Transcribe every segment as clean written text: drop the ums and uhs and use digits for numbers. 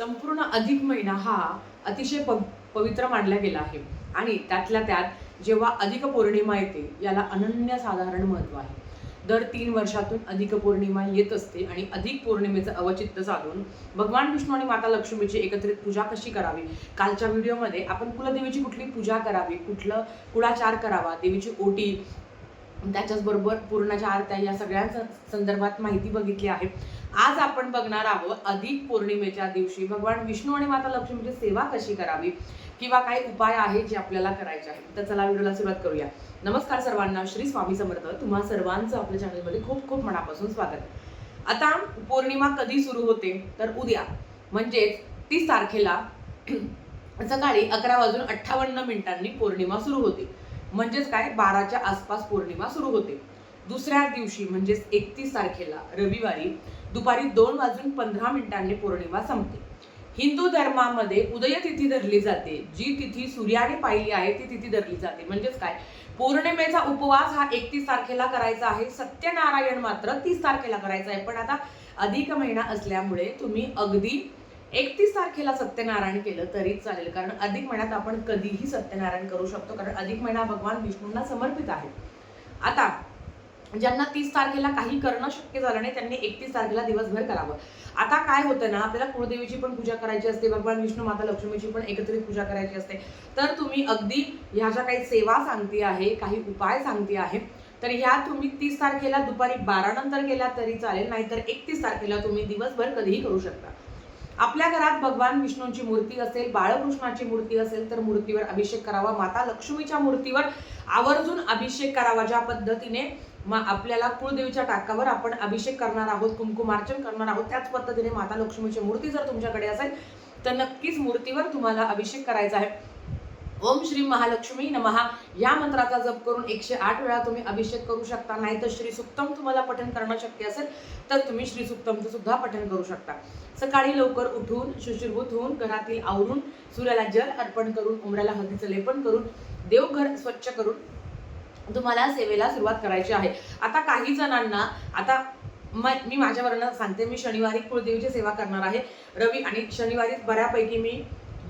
संपूर्ण अधिक महिना हा अतिशय पवित्र मानला गेला आहे आणि त्यातल्या त्यात जेव्हा अधिक पौर्णिमा येते याला अनन्यसाधारण महत्त्व आहे. दर 3 वर्षातून अधिक पौर्णिमा येत असते आणि अधिक पौर्णिमेचं अवचित्त साधून भगवान विष्णू आणि माता लक्ष्मीची एकत्रित पूजा कशी करावी, कालच्या व्हिडिओमध्ये आपण कुलदेवीची कुठली पूजा करावी, कुळाचार करावा, देवीची ओटी, त्याच्याचबरोबर पूर्णाच्या आरत्या या सगळ्या संदर्भात माहिती बघितली आहे. आज आपण बघणार आहोत अधिक पौर्णिमेच्या दिवशी भगवान विष्णू आणि माता लक्ष्मीची सेवा कशी करावी किंवा काही उपाय आहेत जे आपल्याला करायचे आहेत. तर चला व्हिडिओला सुरुवात करूया. नमस्कार सर्वांना, श्री स्वामी समर्थ. तुम्हा सर्वांचं आपल्या चॅनलमध्ये खूप खूप मनापासून स्वागत. आता पौर्णिमा कधी सुरू होते तर उद्या म्हणजेच 30 तारखेला सकाळी 11:58 पौर्णिमा सुरू होते. म्हणजेच काय 12च्या आसपास पौर्णिमा सुरू होते. दुसऱ्या दिवशी म्हणजेच 31 तारखेला रविवारी दुपारी 2:15 पौर्णिमा संपते. हिंदू धर्मामध्ये उदय तिथी धरली जाते. जी तिथी सूर्याने पाहिली आहे ती तिथी धरली जाते. म्हणजेच काय पौर्णिमेचा उपवास हा 31 तारखेला करायचा आहे. सत्यनारायण मात्र 30 तारखेला करायचा आहे. पण आता अधिक महिना असल्यामुळे तुम्ही अगदी 31 तारखेला सत्यनारायण केलं तरी चालेल, कारण अधिक महिन्यात आपण कधीही सत्यनारायण करू शकतो, कारण अधिक महिना भगवान विष्णूंना समर्पित आहे. आता ज्यांना 30 तारखेला काही करणं शक्य झालं नाही त्यांनी 31 तारखेला दिवसभर करावं. आता काय होतं ना, आपल्याला कुळदेवीची पण पूजा करायची असते, भगवान विष्णू माता लक्ष्मीची पण एकत्रित पूजा करायची असते. तर तुम्ही अगदी ह्या ज्या काही सेवा सांगते आहे, काही उपाय सांगते आहे, तर ह्या तुम्ही 30 तारखेला दुपारी 12 नंतर केल्या तरी चालेल, नाहीतर 31 तारखेला तुम्ही दिवसभर कधीही करू शकता. आपल्या घरात भगवान विष्णूंची मूर्ती असेल, बाळकृष्णाची मूर्ती असेल तर मूर्तीवर अभिषेक करावा. माता लक्ष्मीच्या मूर्तीवर आवर्जून अभिषेक करावा. ज्या पद्धतीने आपल्याला कुळदेवीच्या टाकावर आपण अभिषेक करणार आहोत, कुंकुमार्चन करणार आहोत, त्याच पद्धतीने माता लक्ष्मीची मूर्ती जर तुमच्याकडे असेल तर नक्कीच मूर्तीवर तुम्हाला अभिषेक करायचा आहे. ओम श्री महालक्ष्मी नमः या मंत्राचा जप करून 108 वेळा तुम्ही अभिषेक करू शकता. नाहीतर श्री सुक्तम तुम्हाला पठण करणं शक्य असेल तर तुम्ही श्री सुक्तमचं सुद्धा पठण करू शकता. सकाळी लवकर उठून शुचिर्भूत होऊन घरातील आवरून सूर्याला जल अर्पण करून उंबऱ्याला हळदीचं लेपन करून देवघर स्वच्छ करून तुम्हाला सेवेला सुरुवात करायची आहे. आता काही जणांना आता मी माझ्यावरनं सांगते, मी शनिवारी कुळदेवीची सेवा करणार आहे. रवी आणि शनिवारी बऱ्यापैकी मी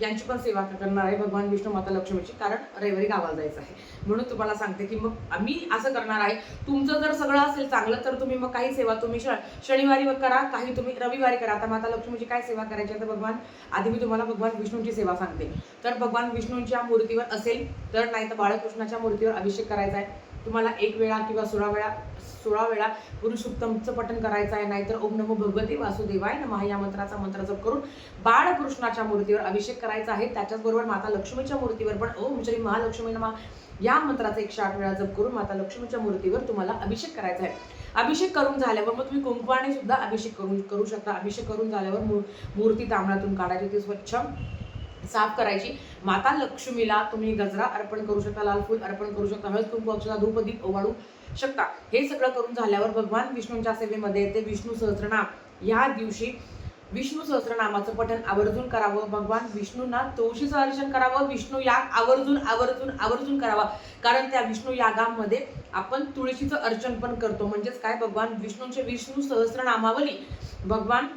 यांची पण सेवा करणार आहे भगवान विष्णू माता लक्ष्मीची, कारण रविवारी गावाला जायचं आहे. म्हणून तुम्हाला सांगते की मग आम्ही असं करणार आहे. तुमचं जर सगळं असेल चांगलं तर तुम्ही मग काही सेवा तुम्ही शनिवारी करा, काही तुम्ही रविवारी करा. आता माता लक्ष्मीची काय सेवा करायची तर आधी मी तुम्हाला भगवान विष्णूंची सेवा सांगते. तर भगवान विष्णूंच्या मूर्तीवर असेल तर, नाही तर बाळकृष्णाच्या मूर्तीवर अभिषेक करायचा आहे. तुम्हाला 1 वेळा किंवा 16 वेळा पुरुषोत्तमचं पठण करायचं आहे. नाहीतर ओम नमो भगवते वासुदेवाय नमः या मंत्राचा मंत्र जप करून बाळकृष्णाच्या मूर्तीवर अभिषेक करायचा आहे. त्याच्याचबरोबर माता लक्ष्मीच्या मूर्तीवर पण ओम श्री महालक्ष्मी नमः या मंत्राचा 108 वेळा जप करून माता लक्ष्मीच्या मूर्तीवर तुम्हाला अभिषेक करायचा आहे. अभिषेक करून झाल्यावर मग तुम्ही कुंकवाने सुद्धा अभिषेक करू शकता. अभिषेक करून झाल्यावर मूर्ती तांबळातून काढायची, ती स्वच्छ साफ करायची. माता लक्ष्मीला तुम्ही गजरा अर्पण करू शकता, लाल फूल अर्पण करू शकता, हळद कुंकू अक्षता धूप दीप ओवाळू शकता. हे सगळं करून झाल्यावर भगवान विष्णूंच्या सेवेमध्ये येते विष्णू सहस्त्रनाम. या दिवशी विष्णू सहस्त्रनामाचं पठण आवर्जून करावं. भगवान विष्णूंना तुळशीचं अर्चन करावं. विष्णू याग आवर्जून करावा, कारण त्या विष्णू यागामध्ये आपण तुळशीचं अर्चन पण करतो. म्हणजेच काय भगवान विष्णूंचे विष्णू सहस्त्रनामावली, भगवान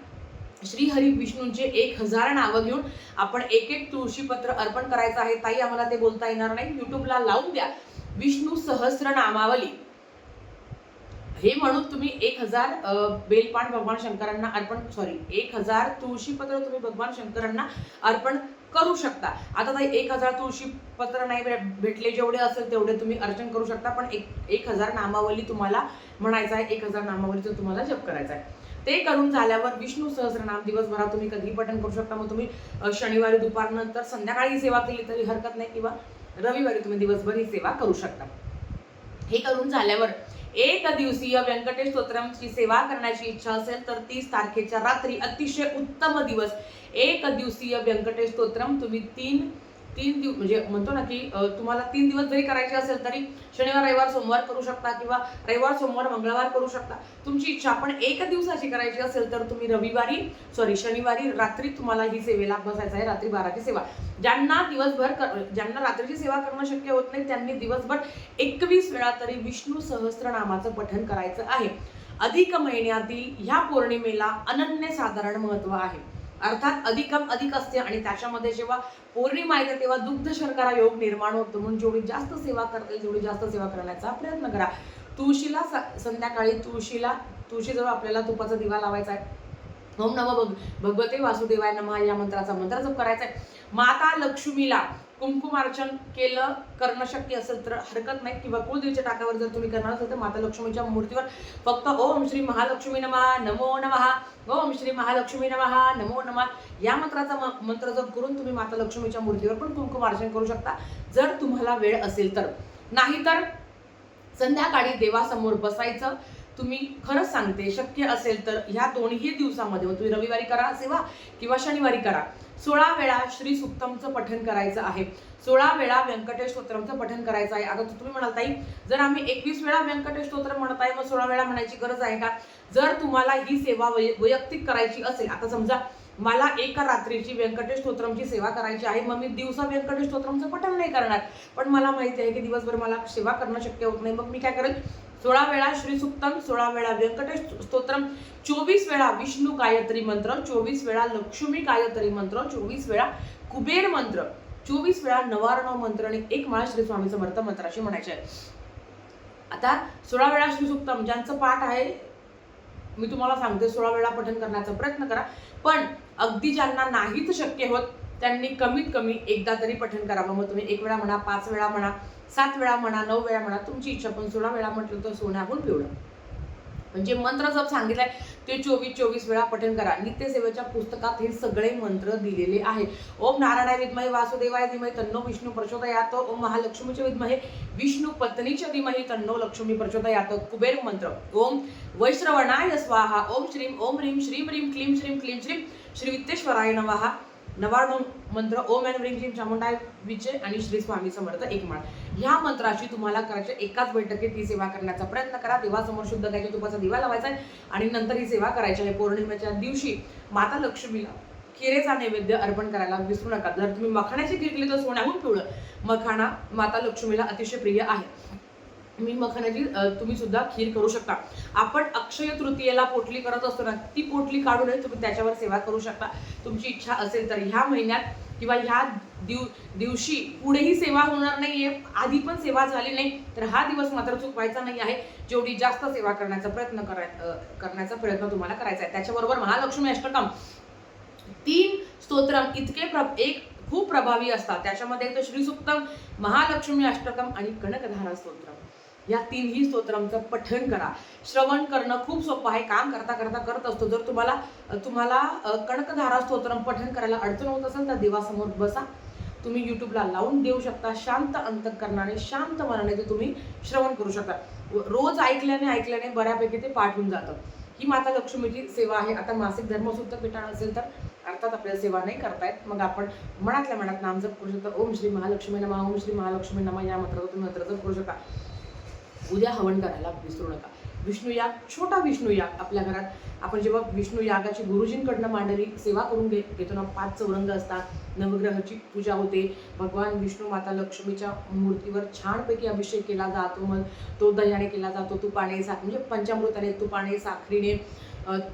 श्री हरी विष्णूंचे 1000 नावं घेऊन आपण एक तुळशीपत्र अर्पण करायचं आहे. ताई आम्हाला ते बोलता येणार नाही, युट्यूबला लावून द्या विष्णू सहस्त्रनामावली हे म्हणून तुम्ही 1000 बेलपान भगवान शंकरांना 1000 तुळशीपत्र तुम्ही भगवान शंकरांना अर्पण करू शकता. आता ताई 1000 तुळशीपत्र नाही भेटले, जेवढे असेल तेवढे तुम्ही अर्चन करू शकता, पण 1000 नामावली तुम्हाला म्हणायचं आहे. 1000 नामावलीचं तुम्हाला जप करायचा आहे. ते करून झाल्यावर विष्णू सहस्त्रनाम दिवसभरात तुम्ही कधीही पठण करू शकता. मग तुम्ही शनिवारी दुपारनंतर संध्याकाळी सेवा केली तरी हरकत नाही, किंवा रविवारी तुम्ही दिवसभर ही सेवा करू शकता. हे करून झाल्यावर 1 दिवसीय व्यंकटेश स्तोत्रमची सेवा करण्याची इच्छा असेल तर 30 तारखेच्या रात्री अतिशय उत्तम दिवस 1 दिवसीय व्यंकटेश स्तोत्रम तुम्ही तीन दिवस म्हणजे म्हणतो ना की तुम्हाला 3 दिवस जरी करायचे असेल तरी शनिवार रविवार सोमवार करू शकता, किंवा रविवार सोमवार मंगळवार करू शकता, तुमची इच्छा. पण 1 दिवसाची करायची असेल तर तुम्ही शनिवारी रात्री तुम्हाला ही सेवेला बसायचं आहे. रात्री 12ची सेवा. ज्यांना रात्रीची सेवा करणं शक्य होत नाही त्यांनी दिवसभर 21 वेळा तरी विष्णू सहस्त्रनामाचं पठण करायचं आहे. अधिक महिन्यातील ह्या पौर्णिमेला अनन्यसाधारण महत्व आहे. अर्थात अधिकम अधिक असते आणि त्याच्यामध्ये जेव्हा पौर्णिमा येते तेव्हा दुग्ध शर्करा योग निर्माण होतो. म्हणून जेवढी जास्त सेवा करता येईल तेवढी जास्त सेवा करण्याचा प्रयत्न करा. तुळशीला संध्याकाळी तुळशीजवळ आपल्याला तुपाचा दिवा लावायचा आहे. ओम नमो भगवते वासुदेवाय नमः या मंत्राचा मंत्र जप करायचा आहे. माता लक्ष्मीला कुंकुमार्चन करणं शक्य असेल तर हरकत नाही, किंवा कुलदेवीच्या टाकावर जर तुम्ही करणार असाल तर माता लक्ष्मीच्या मूर्तीवर फक्त ओम श्री महालक्ष्मी नमः नमो नमः, ओम श्री महालक्ष्मी नमः नमो नमः या मंत्राचा मंत्र जप करून तुम्ही माता लक्ष्मीच्या मूर्तीवर पण कुंकुमार्चन करू शकता, जर तुम्हाला वेळ असेल तर. नाहीतर संध्याकाळी देवासमोर बसायचं. तुम्ही खरंच सांगते, शक्य असेल तर ह्या दोन्ही दिवसामध्ये तुम्ही रविवारी करा सेवा किंवा शनिवारी करा. 16 वेळा श्री सुक्तमचं पठण करायचं आहे. 16 वेळा व्यंकटेश स्तोत्रमचं पठण करायचं आहे. आता तुम्ही म्हणाल ताई, जर आम्ही 21 वेळा व्यंकटेश स्तोत्र म्हणत आहे मग 16 वेळा म्हणायची गरज आहे का? जर तुम्हाला ही सेवा वैयक्तिक करायची असेल, आता समजा मला एका रात्रीची व्यंकटेश स्तोत्रमची सेवा करायची आहे, मग मी दिवसा व्यंकटेश स्तोत्रमचं पठण नाही करणार, पण मला माहिती आहे की दिवसभर मला सेवा करणं शक्य होत नाही, मग मी काय करेल, 16 वेळा श्री सुक्तम, 16 वेळा व्यंकटेश स्तोत्रम, 24 वेळा विष्णू गायत्री मंत्र, 24 वेळा लक्ष्मी गायत्री मंत्र, 24 वेळा कुबेर मंत्र, 24 वेळा नवारणव मंत्र आणि 1 माळ श्री स्वामी समर्थ मंत्राशी म्हणायचे आहे. आता 16 वेळा श्री सुक्तम ज्यांचं पाठ आहे मी तुम्हाला सांगते 16 वेळा पठण करण्याचा प्रयत्न करा, पण अगदी ज्यांना नाहीच शक्य होत त्यांनी कमीत कमी एकदा तरी पठण करावं. मग तुम्ही 1 वेळा म्हणा, 5 वेळा म्हणा, 7 वेळा म्हणा, 9 वेळा म्हणा, तुमची इच्छा, पण 16 वेळा म्हटलं तर सोन्याहून पिवळं. म्हणजे मंत्र जप सांगितलाय ते 24 वेळा पठण करा. नित्यसेवेच्या पुस्तकात हे सगळे मंत्र दिलेले आहे. ओम नारायणाय विद्महे वासुदेवाय धीमहि तन्नो विष्णू प्रचोदयात, ओम महालक्ष्मीच्या विद्महे विष्णू पत्नीच्या धीमहि तन्नो लक्ष्मी प्रचोदयात. कुबेर मंत्र, ओम वैश्रवणाय स्वाहा, ओम श्रीम ओम ह्रीम श्रीम ह्रीम क्लीम श्रीम श्री वित्तेश्वराय नमः. नवारणव मंत्र, ओम ऐं ह्रीं क्लीं चामुंडाय विचे आणि श्री स्वामी समर्थ 1 माळ. ह्या मंत्राची तुम्हाला करायच्या एकाच बैठकीत ही सेवा करण्याचा प्रयत्न करा. देवासमोर शुद्ध गायच्या तुपाचा दिवा लावायचा आहे आणि नंतर ही सेवा करायची आहे. पौर्णिमेच्या दिवशी माता लक्ष्मीला खिरेचा नैवेद्य अर्पण करायला विसरू नका. जर तुम्ही मखाण्याची खीर केली तर सोन्याहून पिवळं. मखाणा माता लक्ष्मीला अतिशय प्रिय आहे. मी मखाण्याची तुम्ही सुद्धा खीर करू शकता. आपण अक्षय तृतीयेला पोटली करत असतो ना, ती पोटली काढून तुम्ही त्याच्यावर सेवा करू शकता तुमची इच्छा असेल तर. ह्या महिन्यात किंवा ह्या दिवशी पुढेही सेवा होणार नाहीये, आधी पण सेवा झाली नाही, तर हा दिवस मात्र चुकवायचा नाही आहे. जेवढी जास्त सेवा करण्याचा प्रयत्न तुम्हाला करायचा आहे. त्याच्याबरोबर महालक्ष्मी अष्टकम 3 स्तोत्रम इतके खूप प्रभावी असतात. त्याच्यामध्ये एक तर श्री सुक्तम, महालक्ष्मी अष्टकम आणि कनकधारा स्तोत्रम, या 3ही स्तोत्रांचं पठण करा. श्रवण करणं खूप सोपं आहे, काम करता करता करत असतो. जर तुम्हाला कनकधारा स्तोत्रम पठण करायला अडचण होत असेल तर देवासमोर बसा. तुम्ही युट्यूबला लावून देऊ शकता. शांत अंतःकरणाने शांत मनाने ते तुम्ही श्रवण करू शकता. रोज ऐकल्याने बऱ्यापैकी ते पाठ होऊन जातं. ही माता लक्ष्मीची सेवा आहे. आता मासिक धर्मसूत्र पिटाळ असेल तर अर्थात आपल्याला सेवा नाही करतायत, मग आपण मनातल्या मनात नामजप करू शकता. ओम श्री महालक्ष्मी नमः, ओम श्री महालक्ष्मी नमः या मंत्राचा तुम्ही मंत्रजप करू शकता. उद्या हवन करायला विसरू नका. विष्णुयाग, छोटा विष्णुयाग आपल्या घरात. आपण जेव्हा विष्णू यागाची गुरुजींकडनं मांडणी सेवा करून घेतो ना, 5 चौरंग असतात, नवग्रहाची पूजा होते, भगवान विष्णू माता लक्ष्मीच्या मूर्तीवर छानपैकी अभिषेक केला जातो. मग तो दह्याने केला जातो, तुपाने म्हणजे पंचामृताने, तुपाने, साखरीने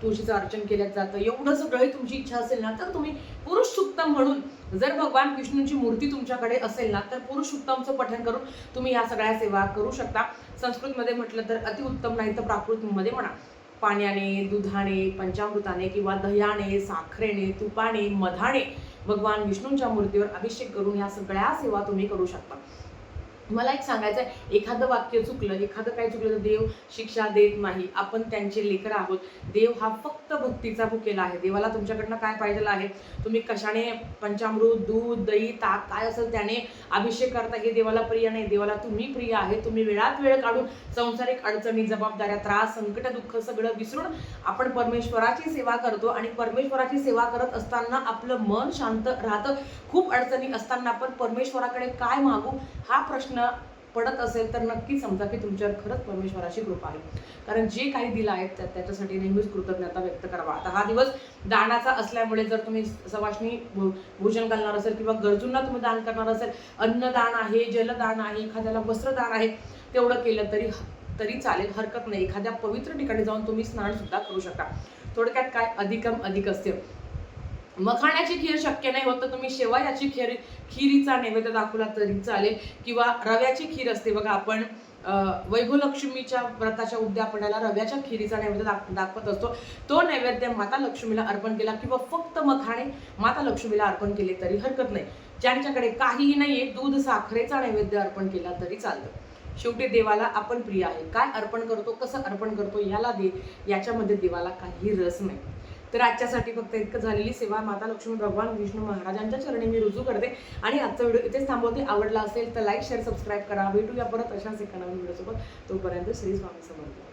तुळशीचं अर्चन केलं जातं. एवढं सगळं तुमची इच्छा असेल ना तर तुम्ही पुरुष सुक्तम म्हणून, जर भगवान विष्णूंची मूर्ती तुमच्याकडे असेल ना तर पुरुष सुक्तमचं पठण करून तुम्ही या सगळ्या सेवा करू शकता. संस्कृतमध्ये म्हटलं तर अतिउत्तम, नाही तर प्राकृतमध्ये म्हणा, पाण्याने, दुधाने, पंचामृताने किंवा दह्याने, साखरेने, तुपाने, मधाने भगवान विष्णूंच्या मूर्तीवर अभिषेक करून या सगळ्या सेवा तुम्ही करू शकता. मला एक सांगायचं आहे, एखादं वाक्य चुकलं, एखादं काय चुकलं तर देव शिक्षा देत नाही. आपण त्यांचे लेकरं आहोत. देव हा फक्त भक्तीचा भुकेला आहे. देवाला तुमच्याकडनं काय पाहिजे आहे, तुम्ही कशाने पंचामृत, दूध, दही, ताक काय असेल त्याने अभिषेक करता, हे देवाला प्रिय नाही. देवाला तुम्ही प्रिय आहे. तुम्ही वेळात वेळ काढून संसारिक अडचणी, जबाबदाऱ्या, त्रास, संकट, दुःख सगळं विसरून आपण परमेश्वराची सेवा करतो. आणि परमेश्वराची सेवा करत असताना आपलं मन शांत राहतं. खूप अडचणी असताना आपण परमेश्वराकडे काय मागू हा प्रश्न पडत असेल तर नक्की समजा की तुमच्यावर खरंच परमेश्वराची कृपा आहे. कारण जे काही दिलं आहे त्याच्यासाठी नेहमीच कृतज्ञता व्यक्त करावा. आता हा दिवस दानाचा असल्यामुळे जर तुम्ही सवाष्णी भोजन घालणार असेल किंवा गरजूंना तुम्ही दान करणार असेल, अन्नदान आहे, जलदान आहे, एखाद्याला वस्त्रदान आहे, तेवढं केलं तरी चालेल, हरकत नाही. एखाद्या पवित्र ठिकाणी जाऊन तुम्ही स्नान सुद्धा करू शकता. थोडक्यात काय, अधिकम अधिक असते. मखाण्याची खीर शक्य नाही होत तर तुम्ही शेवयाची खिरीचा नैवेद्य दाखवला तरी चालेल, किंवा रव्याची खीर असते बघा, आपण वैभवलक्ष्मीच्या व्रताच्या उद्यापनाला रव्याच्या खिरीचा नैवेद्य दाखवत असतो, तो नैवेद्य माता लक्ष्मीला अर्पण केला किंवा फक्त मखाणे माता लक्ष्मीला अर्पण केले तरी हरकत नाही. ज्यांच्याकडे काहीही नाहीये, दूध साखरेचा नैवेद्य अर्पण केला तरी चालतं. शेवटी देवाला आपण प्रिय आहे, काय अर्पण करतो, कसं अर्पण करतो याच्यामध्ये देवाला काही रस नाही. तर आजच्यासाठी फक्त इतकं झालेली सेवा माता लक्ष्मी भगवान विष्णू महाराजांच्या चरणी मी रुजू करते आणि आजचा व्हिडिओ इथेच थांबवते. आवडला असेल तर लाईक शेअर सबस्क्राईब करा. भेटूया परत अशाच एका नवीन व्हिडिओसोबत. तोपर्यंत श्री स्वामी समर्थ.